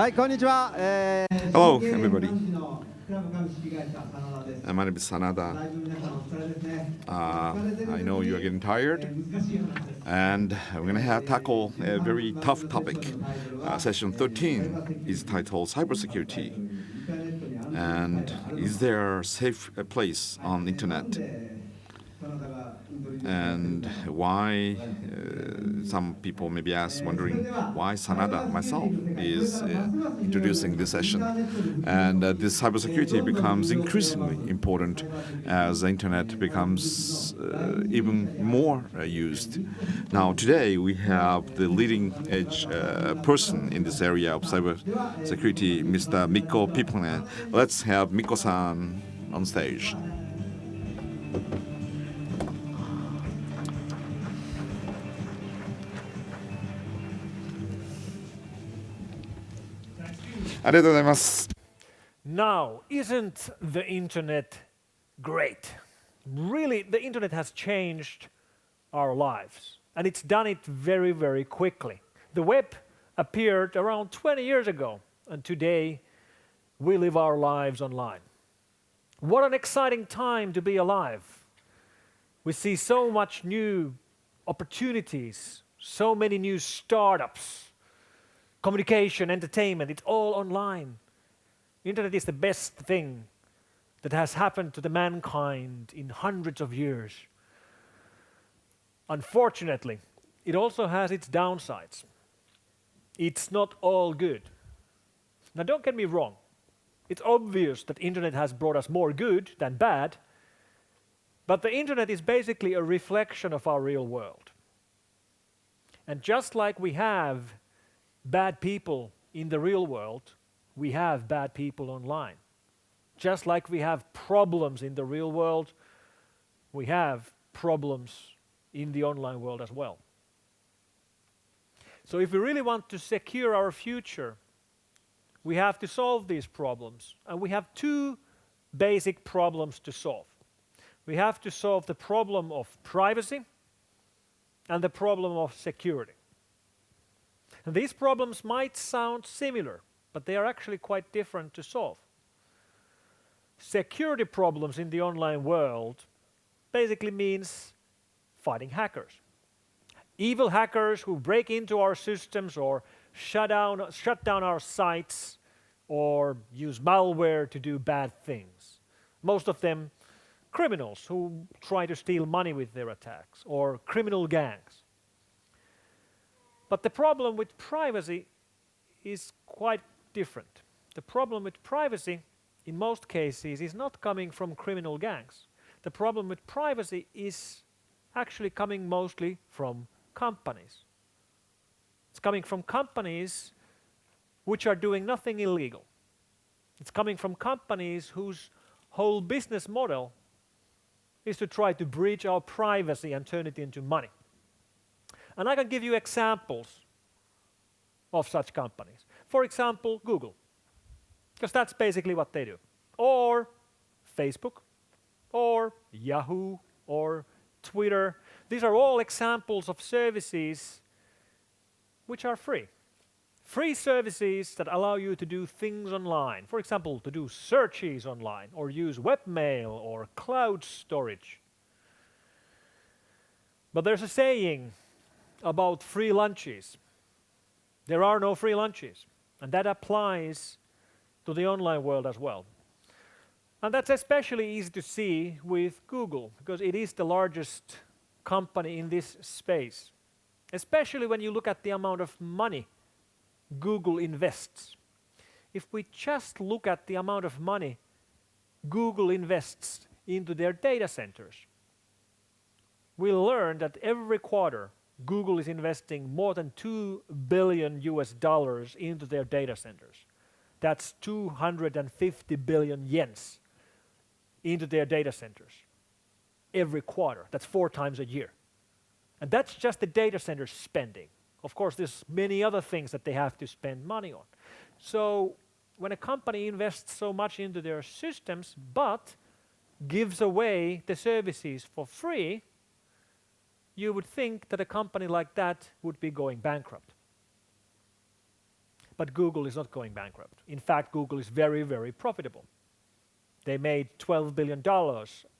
はい、こんにちは。Hello, everybody. My name is Sanada. I know you are getting tired, and we're going to tackle a very tough topic. Session 13 is titled Cybersecurity. And is there a safe place on the internet? And why, some people may be wondering why Sanada, myself, is introducing this session. And this cybersecurity becomes increasingly important as the internet becomes even more used. Now, today we have the leading edge person in this area of cybersecurity, Mr. Mikko Hypponen. Let's have Mikko-san on stage. Now, isn't the internet great? Really, the internet has changed our lives, and it's done it very, very quickly. The web appeared around 20 years ago, and today we live our lives online. What an exciting time to be alive. We see so much new opportunities, so many new startups, communication, entertainment, it's all online. Internet is the best thing that has happened to the mankind in hundreds of years. Unfortunately, it also has its downsides. It's not all good. Now don't get me wrong. It's obvious that internet has brought us more good than bad, but the internet is basically a reflection of our real world. And just like we have bad people in the real world, we have bad people online. Just like we have problems in the real world, we have problems in the online world as well. So if we really want to secure our future, we have to solve these problems. And we have two basic problems to solve. We have to solve the problem of privacy and the problem of security. And these problems might sound similar, but they are actually quite different to solve. Security problems in the online world basically means fighting hackers. Evil hackers who break into our systems or shut down our sites or use malware to do bad things. Most of them criminals who try to steal money with their attacks, or criminal gangs. But the problem with privacy is quite different. The problem with privacy in most cases is not coming from criminal gangs. The problem with privacy is actually coming mostly from companies. It's coming from companies which are doing nothing illegal. It's coming from companies whose whole business model is to try to breach our privacy and turn it into money. And I can give you examples of such companies. For example, Google, because that's basically what they do. Or Facebook, or Yahoo, or Twitter. These are all examples of services which are free. Free services that allow you to do things online. For example, to do searches online, or use webmail or cloud storage. But there's a saying about free lunches. There are no free lunches. And that applies to the online world as well. And that's especially easy to see with Google, because it is the largest company in this space. Especially when you look at the amount of money Google invests. If we just look at the amount of money Google invests into their data centers, we'll learn that every quarter Google is investing more than $2 billion into their data centers. That's 250 billion yens into their data centers every quarter. That's 4 times a year. And that's just the data center spending. Of course, there's many other things that they have to spend money on. So when a company invests so much into their systems but gives away the services for free, you would think that a company like that would be going bankrupt. But Google is not going bankrupt. In fact, Google is very, very profitable. They made $12 billion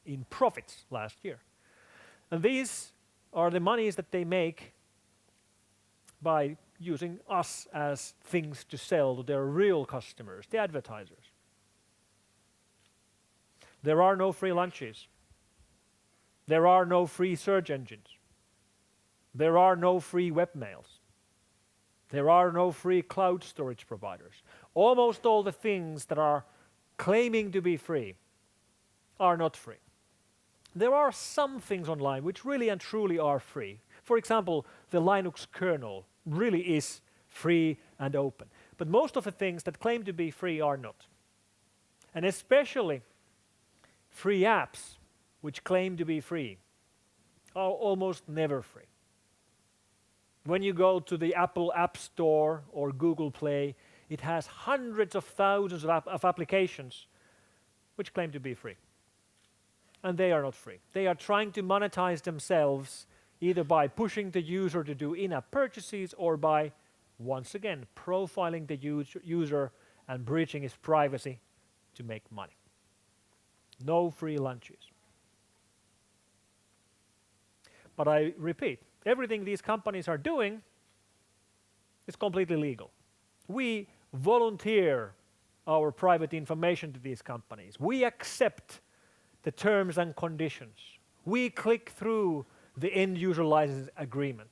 in profits last year. And these are the monies that they make by using us as things to sell to their real customers, the advertisers. There are no free lunches. There are no free search engines. There are no free webmails. There are no free cloud storage providers. Almost all the things that are claiming to be free are not free. There are some things online which really and truly are free. For example, the Linux kernel really is free and open. But most of the things that claim to be free are not. And especially free apps which claim to be free are almost never free. When you go to the Apple App Store or Google Play, it has hundreds of thousands of applications which claim to be free. And they are not free. They are trying to monetize themselves either by pushing the user to do in-app purchases or by, once again, profiling the user and breaching his privacy to make money. No free lunches. But I repeat, everything these companies are doing is completely legal. We volunteer our private information to these companies. We accept the terms and conditions. We click through the end user license agreement.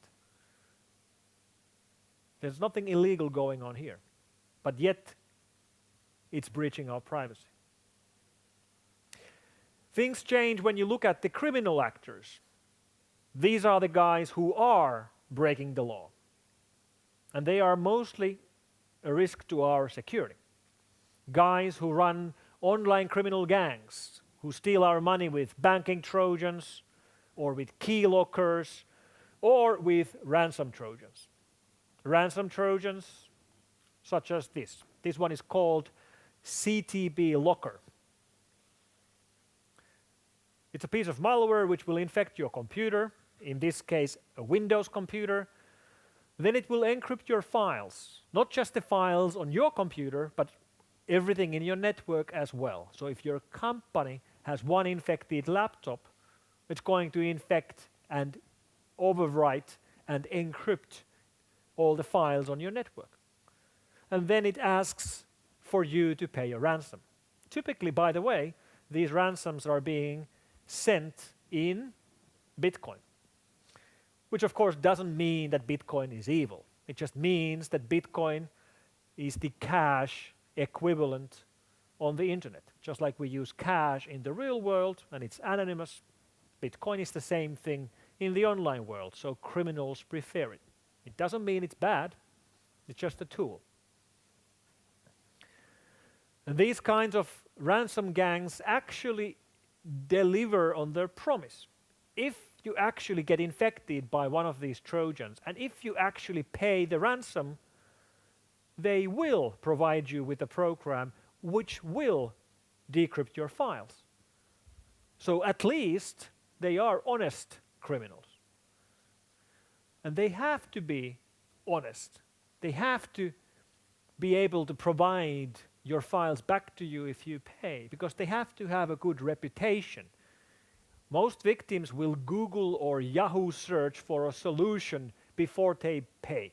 There's nothing illegal going on here, but yet it's breaching our privacy. Things change when you look at the criminal actors. These are the guys who are breaking the law. And they are mostly a risk to our security. Guys who run online criminal gangs, who steal our money with banking Trojans, or with key lockers, or with ransom Trojans. Ransom Trojans, such as this. This one is called CTB Locker. It's a piece of malware which will infect your computer, in this case a Windows computer. Then it will encrypt your files, not just the files on your computer, but everything in your network as well. So if your company has one infected laptop, it's going to infect and overwrite and encrypt all the files on your network. And then it asks for you to pay a ransom. Typically, by the way, these ransoms are being sent in Bitcoin, which of course doesn't mean that Bitcoin is evil. It just means that Bitcoin is the cash equivalent on the internet. Just like we use cash in the real world and it's anonymous, Bitcoin is the same thing in the online world, so criminals prefer it. It doesn't mean it's bad, it's just a tool. And these kinds of ransom gangs actually deliver on their promise. If you actually get infected by one of these Trojans, and if you actually pay the ransom, they will provide you with a program which will decrypt your files. So at least they are honest criminals. And they have to be honest. They have to be able to provide your files back to you if you pay, because they have to have a good reputation. Most victims will Google or Yahoo search for a solution before they pay.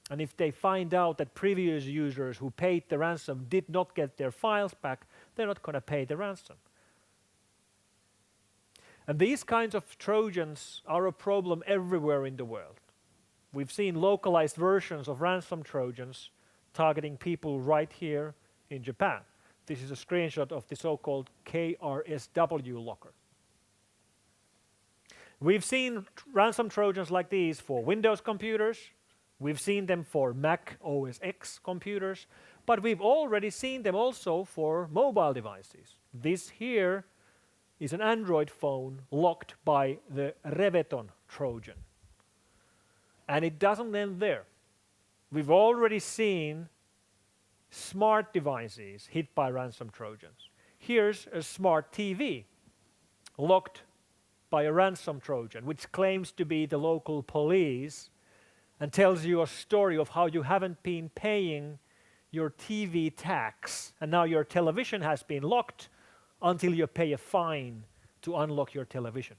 And if they find out that previous users who paid the ransom did not get their files back, they're not going to pay the ransom. And these kinds of Trojans are a problem everywhere in the world. We've seen localized versions of ransom Trojans targeting people right here in Japan. This is a screenshot of the so-called KRSW locker. We've seen ransom Trojans like these for Windows computers. We've seen them for Mac OS X computers, but we've already seen them also for mobile devices. This here is an Android phone locked by the Reveton Trojan. And it doesn't end there. We've already seen smart devices hit by ransom Trojans. Here's a smart TV locked by a ransom Trojan, which claims to be the local police and tells you a story of how you haven't been paying your TV tax and now your television has been locked until you pay a fine to unlock your television.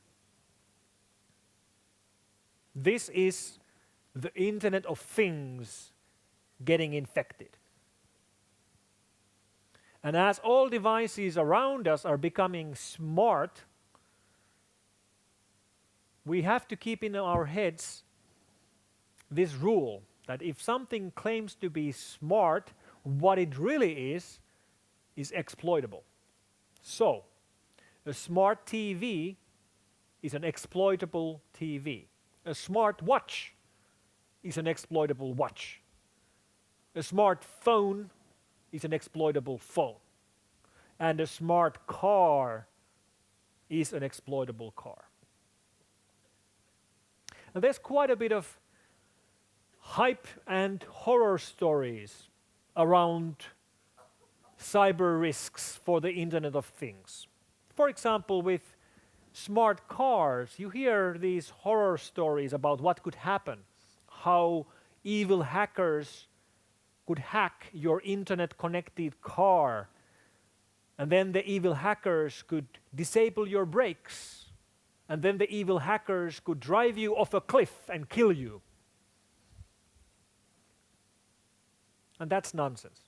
This is the Internet of Things getting infected. And as all devices around us are becoming smart, we have to keep in our heads this rule that if something claims to be smart, what it really is exploitable. So, a smart TV is an exploitable TV. A smart watch is an exploitable watch. A smart phone is an exploitable phone. And a smart car is an exploitable car. And there's quite a bit of hype and horror stories around cyber risks for the Internet of Things. For example, with smart cars, you hear these horror stories about what could happen, how evil hackers could hack your internet-connected car, and then the evil hackers could disable your brakes, and then the evil hackers could drive you off a cliff and kill you. And that's nonsense.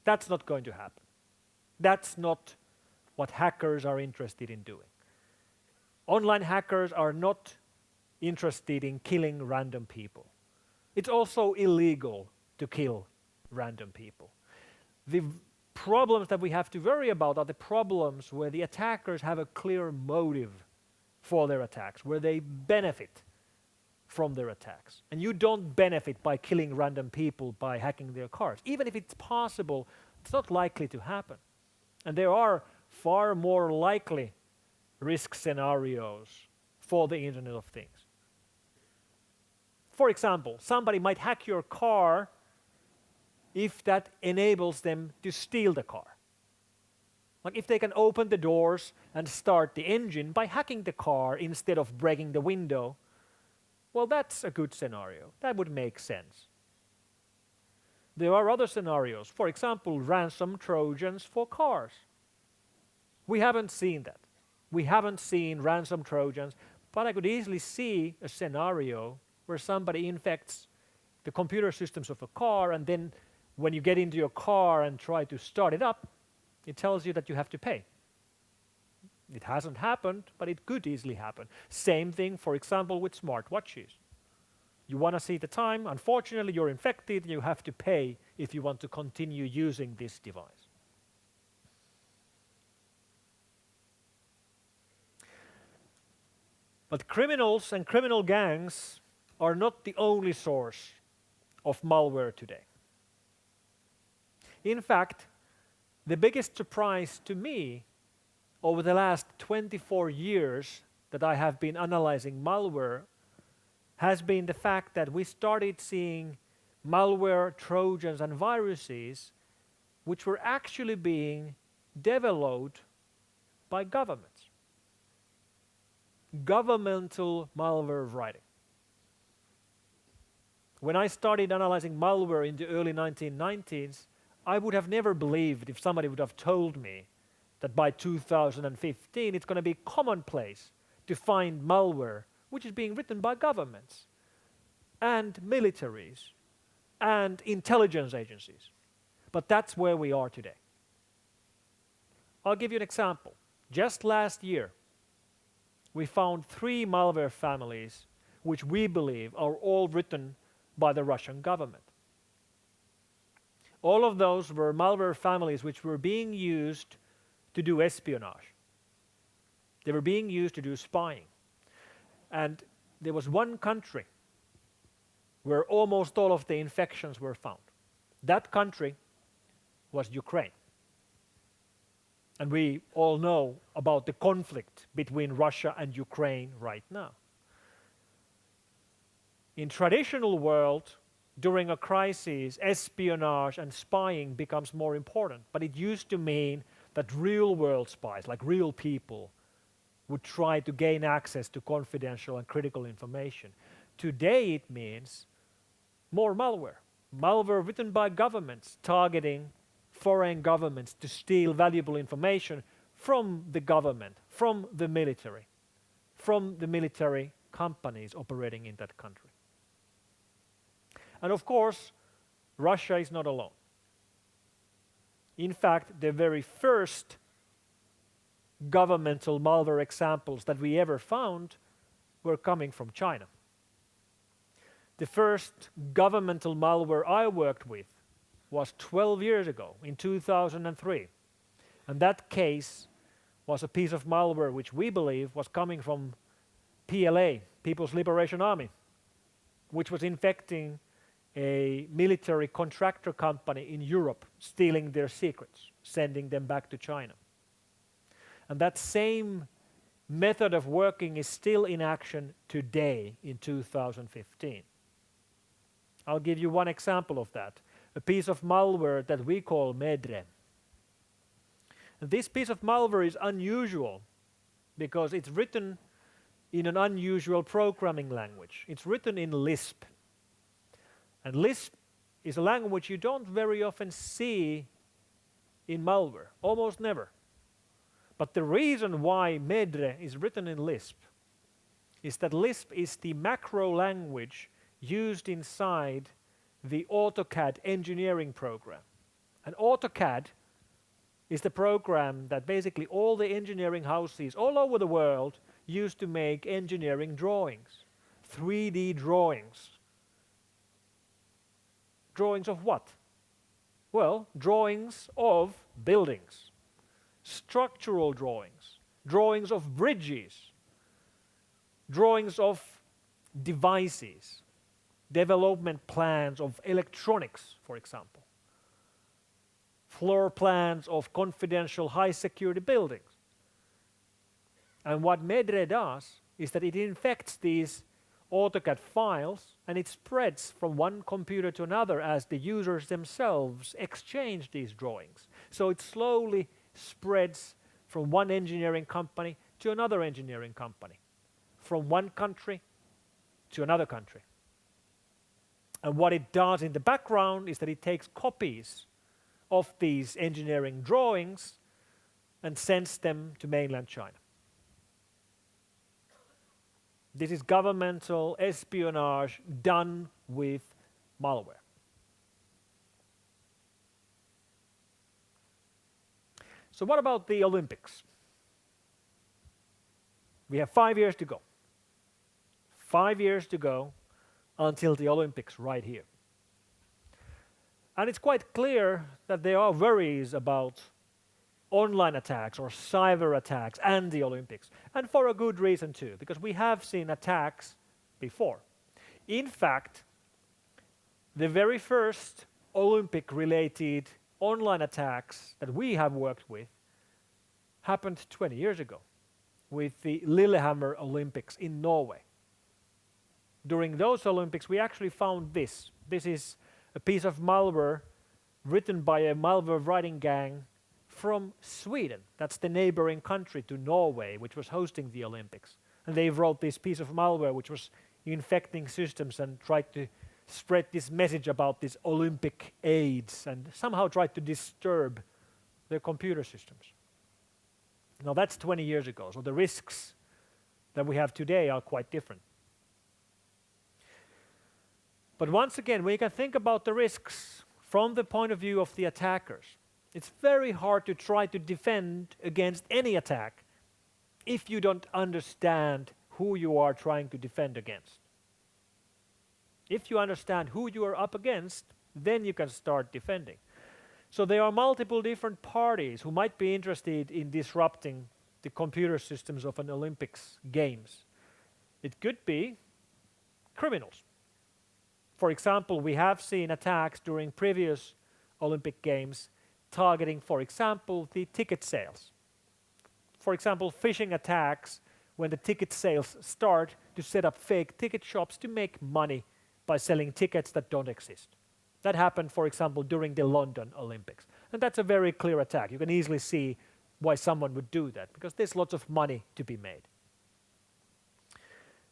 That's not going to happen. That's not what hackers are interested in doing. Online hackers are not interested in killing random people. It's also illegal to kill random people. The problems that we have to worry about are the problems where the attackers have a clear motive for their attacks, where they benefit from their attacks. And you don't benefit by killing random people by hacking their cars. Even if it's possible, it's not likely to happen. And there are far more likely risk scenarios for the Internet of Things. For example, somebody might hack your car if that enables them to steal the car. Like if they can open the doors and start the engine by hacking the car instead of breaking the window, well, that's a good scenario. That would make sense. There are other scenarios. For example, ransom Trojans for cars. We haven't seen that. We haven't seen ransom Trojans, but I could easily see a scenario where somebody infects the computer systems of a car, and then when you get into your car and try to start it up, it tells you that you have to pay. It hasn't happened, but it could easily happen. Same thing, for example, with smartwatches. You want to see the time, unfortunately you're infected, you have to pay if you want to continue using this device. But criminals and criminal gangs are not the only source of malware today. In fact, the biggest surprise to me over the last 24 years that I have been analyzing malware has been the fact that we started seeing malware, Trojans, and viruses which were actually being developed by governments. Governmental malware writing. When I started analyzing malware in the early 1990s, I would have never believed if somebody would have told me that by 2015 it's going to be commonplace to find malware which is being written by governments and militaries and intelligence agencies. But that's where we are today. I'll give you an example. Just last year, we found 3 malware families which we believe are all written by the Russian government. All of those were malware families which were being used to do espionage. They were being used to do spying. And there was one country where almost all of the infections were found. That country was Ukraine. And we all know about the conflict between Russia and Ukraine right now. In traditional world, during a crisis, espionage and spying becomes more important. But it used to mean that real world spies, like real people, would try to gain access to confidential and critical information. Today it means more malware. Malware written by governments targeting foreign governments to steal valuable information from the government, from the military companies operating in that country. And of course, Russia is not alone. In fact, the very first governmental malware examples that we ever found were coming from China. The first governmental malware I worked with was 12 years ago, in 2003. And that case was a piece of malware which we believe was coming from PLA, People's Liberation Army, which was infecting a military contractor company in Europe, stealing their secrets, sending them back to China. And that same method of working is still in action today in 2015. I'll give you one example of that, a piece of malware that we call Medre. And this piece of malware is unusual because it's written in an unusual programming language. It's written in Lisp. And Lisp is a language you don't very often see in malware, almost never. But the reason why Medre is written in Lisp is that Lisp is the macro language used inside the AutoCAD engineering program. And AutoCAD is the program that basically all the engineering houses all over the world use to make engineering drawings, 3D drawings. Drawings of what? Well, drawings of buildings, structural drawings, drawings of bridges, drawings of devices, development plans of electronics, for example, floor plans of confidential high security buildings. And what Medre does is that it infects these AutoCAD files and it spreads from one computer to another as the users themselves exchange these drawings. So it slowly spreads from one engineering company to another engineering company, from one country to another country. And what it does in the background is that it takes copies of these engineering drawings and sends them to mainland China. This is governmental espionage done with malware. So what about the Olympics? We have 5 years to go. 5 years to go until the Olympics right here. And it's quite clear that there are worries about online attacks or cyber attacks and the Olympics. And for a good reason too, because we have seen attacks before. In fact, the very first Olympic-related online attacks that we have worked with happened 20 years ago with the Lillehammer Olympics in Norway. During those Olympics, we actually found this. This is a piece of malware written by a malware writing gang from Sweden. That's the neighboring country to Norway, which was hosting the Olympics. And they wrote this piece of malware which was infecting systems and tried to spread this message about this Olympic AIDS and somehow tried to disturb their computer systems. Now that's 20 years ago, so the risks that we have today are quite different. But once again, when you can think about the risks from the point of view of the attackers, it's very hard to try to defend against any attack if you don't understand who you are trying to defend against. If you understand who you are up against, then you can start defending. So there are multiple different parties who might be interested in disrupting the computer systems of an Olympics games. It could be criminals. For example, we have seen attacks during previous Olympic games targeting, for example, the ticket sales. For example, phishing attacks when the ticket sales start to set up fake ticket shops to make money by selling tickets that don't exist. That happened, for example, during the London Olympics. And that's a very clear attack. You can easily see why someone would do that, because there's lots of money to be made.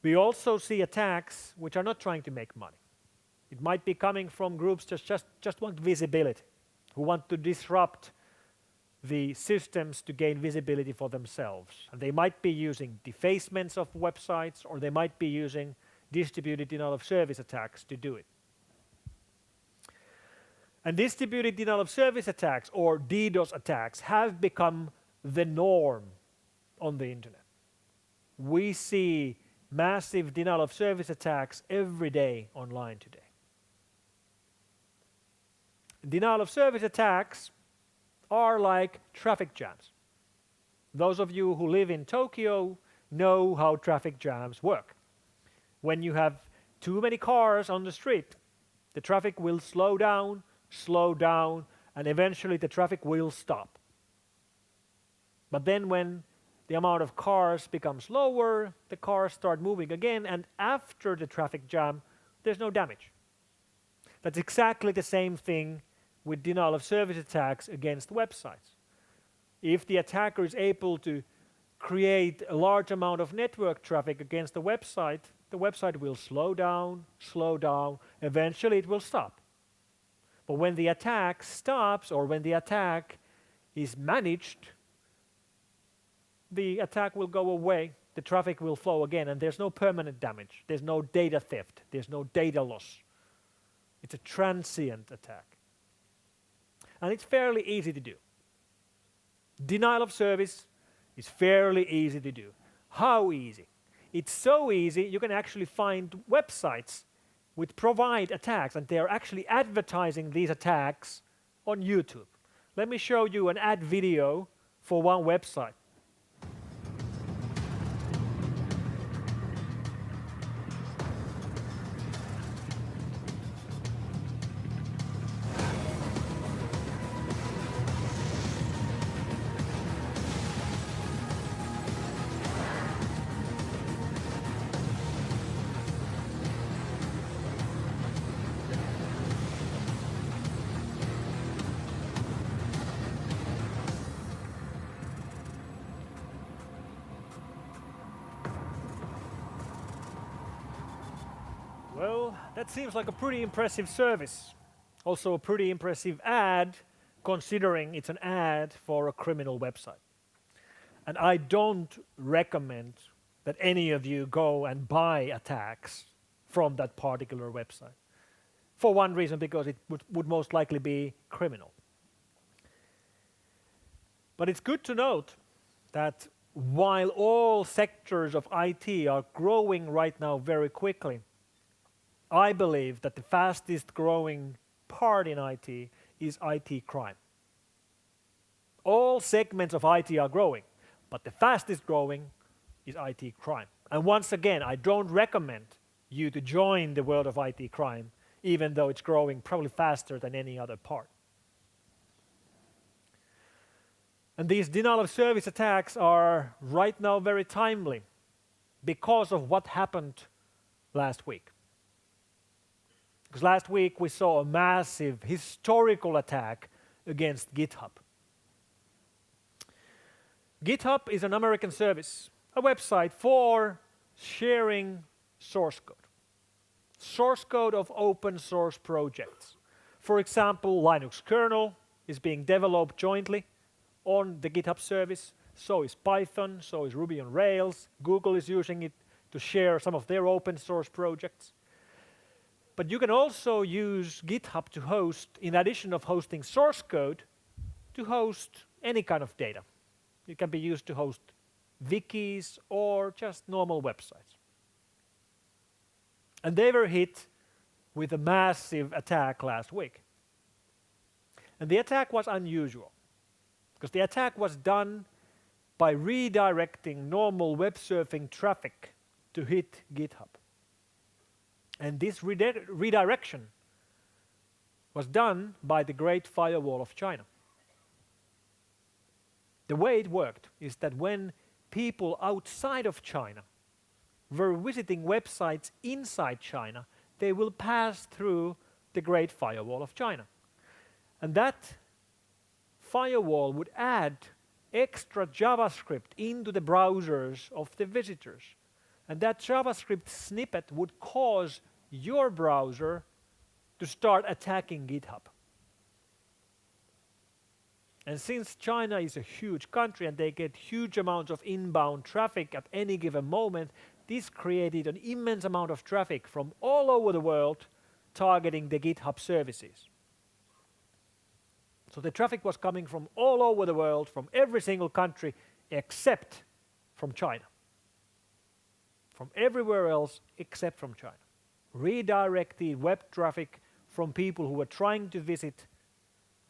We also see attacks which are not trying to make money. It might be coming from groups just want visibility, who want to disrupt the systems to gain visibility for themselves. And they might be using defacements of websites, or they might be using distributed denial of service attacks to do it. And distributed denial of service attacks, or DDoS attacks, have become the norm on the internet. We see massive denial of service attacks every day online today. Denial of service attacks are like traffic jams. Those of you who live in Tokyo know how traffic jams work. When you have too many cars on the street, the traffic will slow down, and eventually the traffic will stop. But then when the amount of cars becomes lower, the cars start moving again, and after the traffic jam, there's no damage. That's exactly the same thing with denial of service attacks against websites. If the attacker is able to create a large amount of network traffic against the website will slow down, eventually it will stop. But when the attack stops, or when the attack is managed, the attack will go away, the traffic will flow again, and there's no permanent damage. There's no data theft. There's no data loss. It's a transient attack. And it's fairly easy to do. Denial of service is fairly easy to do. How easy? It's so easy you can actually find websites which provide attacks, and they are actually advertising these attacks on YouTube. Let me show you an ad video for one website. Well, that seems like a pretty impressive service. Also a pretty impressive ad, considering it's an ad for a criminal website. And I don't recommend that any of you go and buy attacks from that particular website. For one reason, because it would most likely be criminal. But it's good to note that while all sectors of IT are growing right now very quickly, I believe that the fastest growing part in IT is IT crime. All segments of IT are growing, but the fastest growing is IT crime. And once again, I don't recommend you to join the world of IT crime, even though it's growing probably faster than any other part. And these denial of service attacks are right now very timely because of what happened last week. Because last week we saw a massive historical attack against GitHub. GitHub is an American service, a website for sharing source code of open source projects. For example, Linux kernel is being developed jointly on the GitHub service. So is Python, so is Ruby on Rails. Google is using it to share some of their open source projects. But you can also use GitHub to host, in addition of hosting source code, to host any kind of data. It can be used to host wikis or just normal websites. And they were hit with a massive attack last week. And the attack was unusual, because the attack was done by redirecting normal web surfing traffic to hit GitHub. And this redirection was done by the Great Firewall of China. The way it worked is that when people outside of China were visiting websites inside China, they will pass through the Great Firewall of China. And that firewall would add extra JavaScript into the browsers of the visitors. And that JavaScript snippet would cause your browser to start attacking GitHub. And since China is a huge country and they get huge amounts of inbound traffic at any given moment, this created an immense amount of traffic from all over the world targeting the GitHub services. So the traffic was coming from all over the world, from every single country except from China. From everywhere else except from China. Redirected web traffic from people who were trying to visit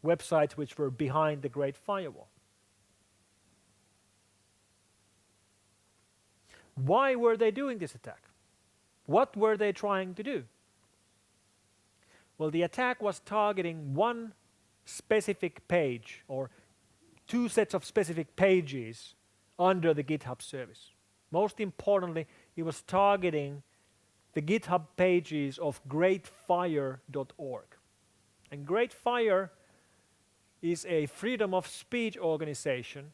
websites which were behind the Great Firewall. Why were they doing this attack? What were they trying to do? Well, the attack was targeting one specific page or two sets of specific pages under the GitHub service. Most importantly, it was targeting the GitHub pages of greatfire.org. And Great Fire is a freedom of speech organization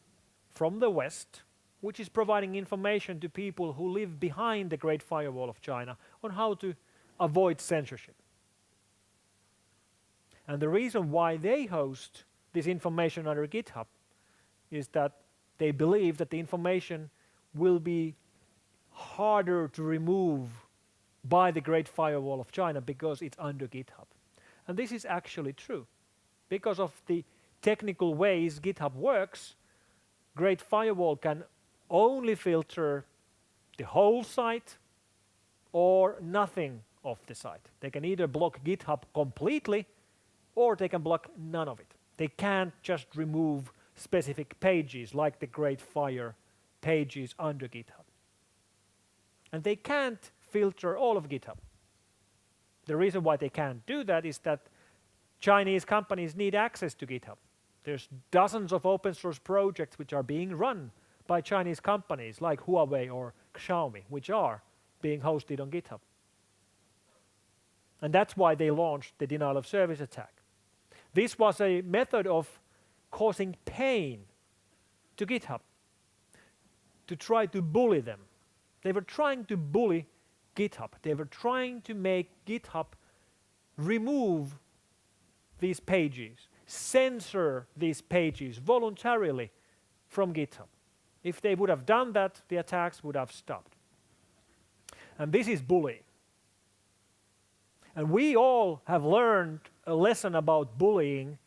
from the West, which is providing information to people who live behind the Great Firewall of China on how to avoid censorship. And the reason why they host this information under GitHub is that they believe that the information will be harder to remove by the Great Firewall of China because it's under GitHub. And this is actually true. Because of the technical ways GitHub works, Great Firewall can only filter the whole site or nothing of the site. They can either block GitHub completely or they can block none of it. They can't just remove specific pages like the Great Fire pages under GitHub. And they can't filter all of GitHub. The reason why they can't do that is that Chinese companies need access to GitHub. There's dozens of open source projects which are being run by Chinese companies like Huawei or Xiaomi, which are being hosted on GitHub. And that's why they launched the denial of service attack. This was a method of causing pain to GitHub, to try to bully them. They were trying to bully GitHub. They were trying to make GitHub remove these pages, censor these pages voluntarily from GitHub. If they would have done that, the attacks would have stopped. And this is bullying. And we all have learned a lesson about bullying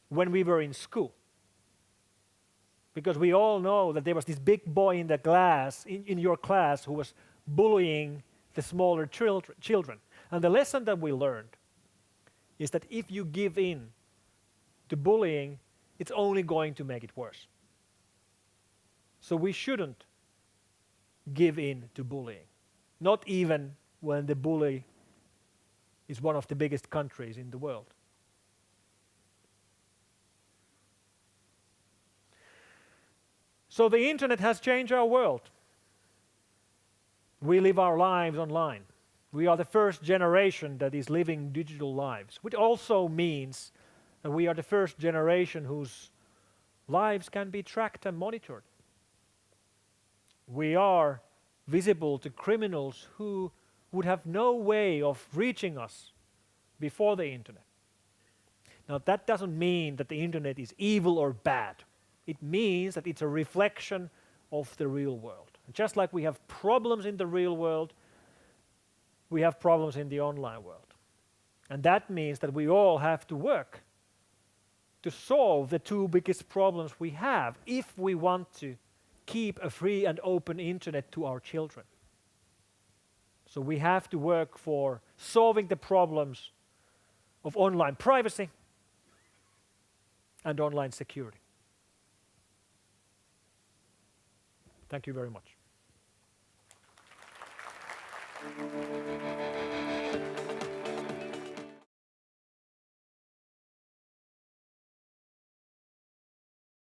when we were in school. Because we all know that there was this big boy in the class, in your class, who was bullying the smaller children. And the lesson that we learned is that if you give in to bullying, it's only going to make it worse. So we shouldn't give in to bullying, not even when the bully is one of the biggest countries in the world. So the internet has changed our world. We live our lives online. We are the first generation that is living digital lives, which also means that we are the first generation whose lives can be tracked and monitored. We are visible to criminals who would have no way of reaching us before the internet. Now that doesn't mean that the internet is evil or bad. It means that it's a reflection of the real world. And just like we have problems in the real world, we have problems in the online world. And that means that we all have to work to solve the two biggest problems we have if we want to keep a free and open internet to our children. So we have to work for solving the problems of online privacy and online security. Thank you very much.